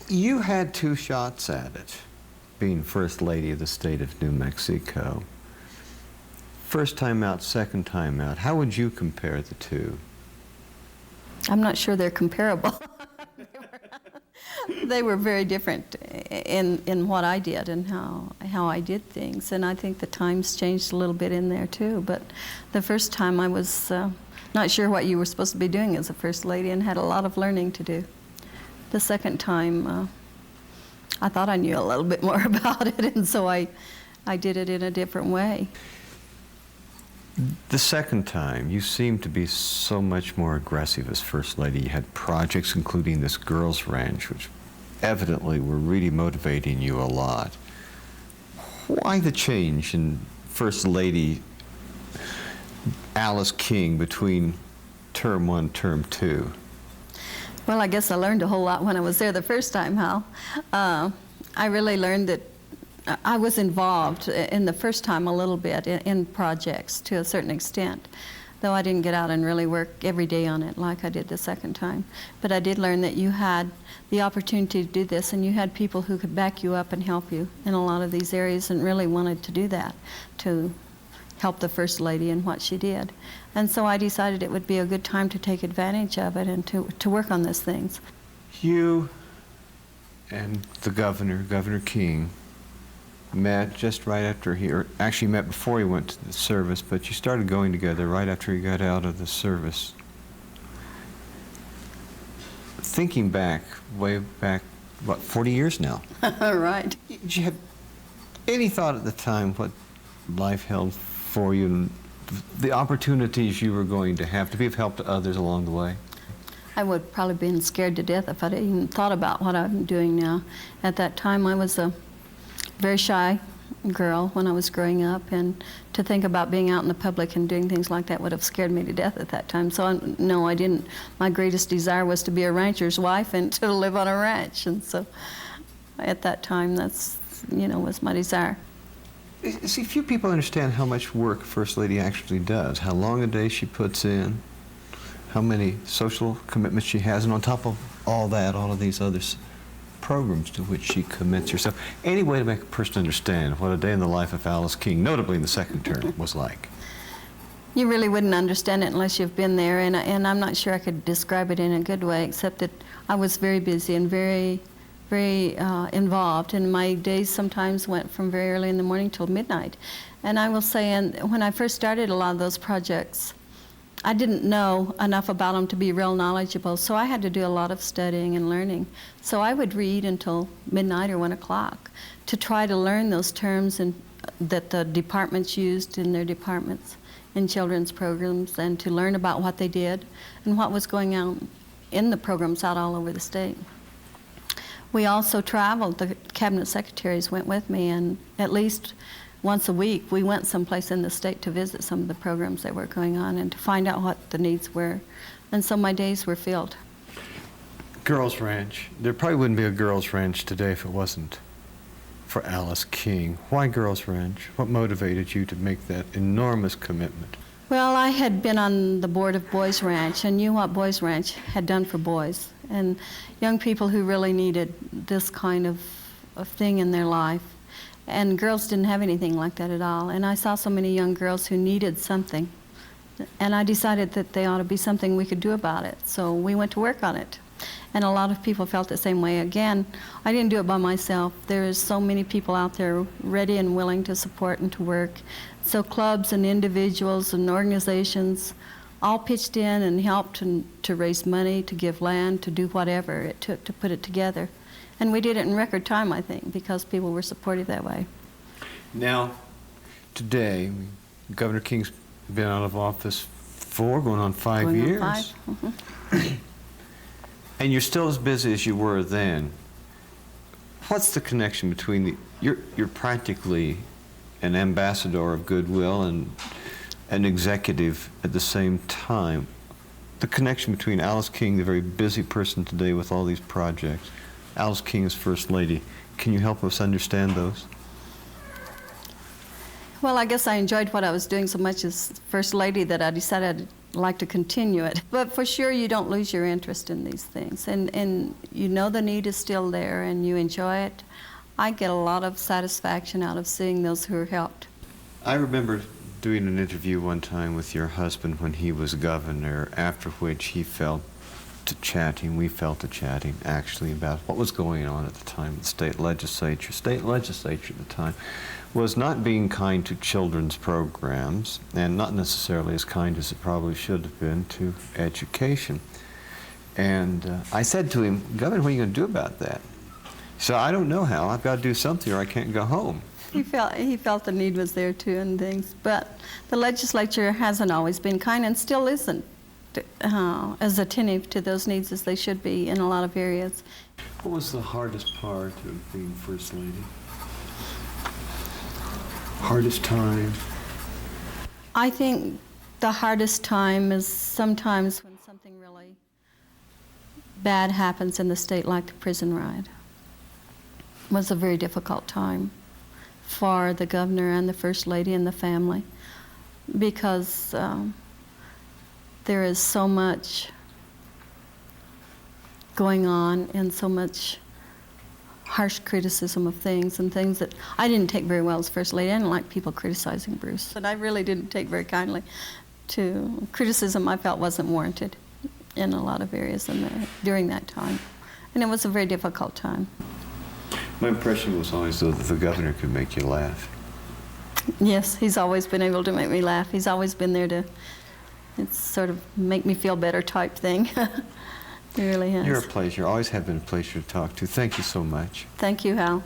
You had two shots at it, being First Lady of the state of New Mexico. First time out, second time out. How would you compare the two? I'm not sure they're comparable. They were very different in what I did and how I did things. And I think the times changed a little bit in there too. But the first time I was not sure what you were supposed to be doing as a First Lady and had a lot of learning to do. The second time, I thought I knew a little bit more about it, and so I did it in a different way. The second time, you seemed to be so much more aggressive as First Lady. You had projects including this girls' ranch, which evidently were really motivating you a lot. Why the change in First Lady Alice King between term one, term two? Well, I guess I learned a whole lot when I was there the first time, Hal. I really learned that I was involved in the first time a little bit in projects to a certain extent, though I didn't get out and really work every day on it like I did the second time. But I did learn that you had the opportunity to do this, and you had people who could back you up and help you in a lot of these areas, and really wanted to do that, to help the First Lady in what she did. And so I decided it would be a good time to take advantage of it and to work on these things. You and the governor, Governor King, met just right after or actually met before he went to the service, but you started going together right after he got out of the service. Thinking back, way back, what, 40 years now? Right. Did you have any thought at the time what life held for you and the opportunities you were going to have to be of help to others along the way? I would probably been scared to death if I'd even thought about what I'm doing now. At that time, I was a very shy girl when I was growing up, and to think about being out in the public and doing things like that would have scared me to death at that time. So no, I didn't. My greatest desire was to be a rancher's wife and to live on a ranch, and so at that time, that's, was my desire. See, few people understand how much work First Lady actually does, how long a day she puts in, how many social commitments she has, and on top of all that, all of these other programs to which she commits herself. Any way to make a person understand what a day in the life of Alice King, notably in the second term, was like? You really wouldn't understand it unless you've been there, and I'm not sure I could describe it in a good way, except that I was very busy and very involved, and my days sometimes went from very early in the morning till midnight. And I will say, and when I first started a lot of those projects, I didn't know enough about them to be real knowledgeable, so I had to do a lot of studying and learning. So I would read until midnight or 1 o'clock to try to learn those terms that the departments used in their departments in children's programs, and to learn about what they did and what was going on in the programs out all over the state. We also traveled. The cabinet secretaries went with me, and at least once a week we went someplace in the state to visit some of the programs that were going on and to find out what the needs were. And so my days were filled. Girls' Ranch. There probably wouldn't be a Girls' Ranch today if it wasn't for Alice King. Why Girls' Ranch? What motivated you to make that enormous commitment? Well, I had been on the board of Boys Ranch and knew what Boys Ranch had done for boys and young people who really needed this kind of thing in their life. And girls didn't have anything like that at all. And I saw so many young girls who needed something. And I decided that there ought to be something we could do about it. So we went to work on it. And a lot of people felt the same way. Again, I didn't do it by myself. There is so many people out there ready and willing to support and to work. So clubs and individuals and organizations all pitched in and helped to raise money, to give land, to do whatever it took to put it together. And we did it in record time, I think, because people were supportive that way. Now, today, Governor King's been out of office going on 5 years. On 5. Mm-hmm. And you're still as busy as you were then. What's the connection between you're practically an ambassador of goodwill and an executive at the same time. The connection between Alice King, the very busy person today with all these projects, Alice King as First Lady. Can you help us understand those? Well, I guess I enjoyed what I was doing so much as First Lady that I decided like to continue it. But for sure, you don't lose your interest in these things. And you know the need is still there and you enjoy it. I get a lot of satisfaction out of seeing those who are helped. I remember doing an interview one time with your husband when he was governor, after which he fell to chatting, we fell to chatting actually about what was going on at the time in the state legislature. State legislature at the time was not being kind to children's programs and not necessarily as kind as it probably should have been to education. And I said to him, Governor, what are you going to do about that? He said, I don't know, Hal. I've got to do something or I can't go home. He felt the need was there too and things. But the legislature hasn't always been kind and still isn't as attentive to those needs as they should be in a lot of areas. What was the hardest part of being First Lady? Hardest time? I think the hardest time is sometimes when something really bad happens in the state, like the prison riot. It was a very difficult time for the governor and the First Lady and the family because there is so much going on and so much harsh criticism of things and things that I didn't take very well as First Lady. I didn't like people criticizing Bruce. And I really didn't take very kindly to criticism I felt wasn't warranted in a lot of areas during that time. And it was a very difficult time. My impression was always though that the governor could make you laugh. Yes, he's always been able to make me laugh. He's always been there to, it's sort of make me feel better type thing. He really has. You're a pleasure. Always have been a pleasure to talk to. Thank you so much. Thank you, Hal.